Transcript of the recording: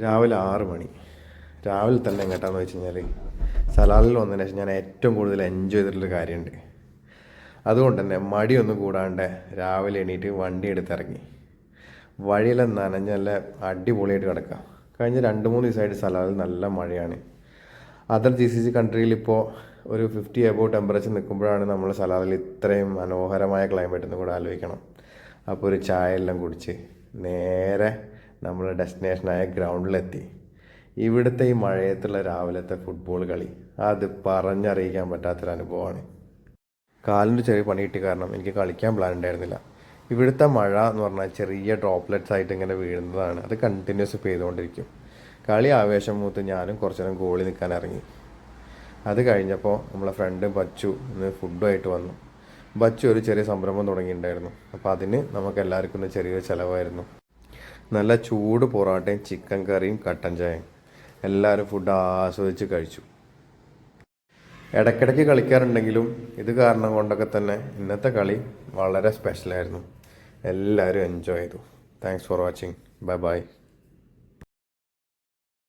രാവിലെ 6 മണി. രാവിലെ തന്നെ എങ്ങോട്ടാന്ന് വെച്ച് കഴിഞ്ഞാൽ സലാലിൽ വന്നതിന് ശേഷം ഞാൻ ഏറ്റവും കൂടുതൽ എൻജോയ് ചെയ്തിട്ടുള്ളൊരു കാര്യമുണ്ട്. അതുകൊണ്ട് തന്നെ മടിയൊന്നും കൂടാണ്ട് രാവിലെ എണീറ്റ് വണ്ടി എടുത്തിറങ്ങി. വഴിയെല്ലാം നനഞ്ഞ് നല്ല അടിപൊളിയായിട്ട് കിടക്കാം. കഴിഞ്ഞ 2-3 ദിവസമായിട്ട് സലാലിൽ നല്ല മഴയാണ്. അതർ GCC കൺട്രിയിൽ ഇപ്പോൾ ഒരു 50 എബോവ് ടെമ്പറേച്ചർ നിൽക്കുമ്പോഴാണ് നമ്മൾ സലാലിൽ ഇത്രയും മനോഹരമായ ക്ലൈമറ്റ് എന്ന് കൂടെ ആലോചിക്കണം. അപ്പോൾ ഒരു ചായ എല്ലാം കുടിച്ച് നേരെ നമ്മൾ ഡെസ്റ്റിനേഷനായ ഗ്രൗണ്ടിലെത്തി. ഇവിടുത്തെ ഈ മഴയത്തുള്ള രാവിലത്തെ ഫുട്ബോൾ കളി അത് പറഞ്ഞറിയിക്കാൻ പറ്റാത്തൊരനുഭവമാണ്. കാലിൻ്റെ ചെറിയ പണി കിട്ടിയ കാരണം എനിക്ക് കളിക്കാൻ പ്ലാൻ ഉണ്ടായിരുന്നില്ല. ഇവിടുത്തെ മഴ എന്ന് പറഞ്ഞാൽ ചെറിയ ഡ്രോപ്ലെറ്റ്സ് ആയിട്ട് ഇങ്ങനെ വീഴുന്നതാണ്. അത് കണ്ടിന്യൂസ് പെയ്തുകൊണ്ടിരിക്കും. കളി ആവേശം മൂത്ത് ഞാനും കുറച്ചു നേരം ഗോളി നിൽക്കാൻ ഇറങ്ങി. അത് കഴിഞ്ഞപ്പോൾ നമ്മളെ ഫ്രണ്ട് ബച്ചു ഇന്ന് ഫുഡുമായിട്ട് വന്നു. ബച്ചു ഒരു ചെറിയ സംരംഭം തുടങ്ങിയിട്ടുണ്ടായിരുന്നു. അപ്പോൾ അതിന് നമുക്ക് എല്ലാവർക്കും ഒന്ന് ചെറിയൊരു ചിലവായിരുന്നു. നല്ല ചൂട് പൊറോട്ടയും ചിക്കൻ കറിയും കട്ടൻ ചായയും എല്ലാവരും ഫുഡ് ആസ്വദിച്ച് കഴിച്ചു. ഇടയ്ക്കിടയ്ക്ക് കളിക്കാറുണ്ടെങ്കിലും ഇത് കാരണം കൊണ്ടൊക്കെ തന്നെ ഇന്നത്തെ കളി വളരെ സ്പെഷ്യലായിരുന്നു. എല്ലാവരും എൻജോയ് ചെയ്തു. Thanks for watching. Bye bye.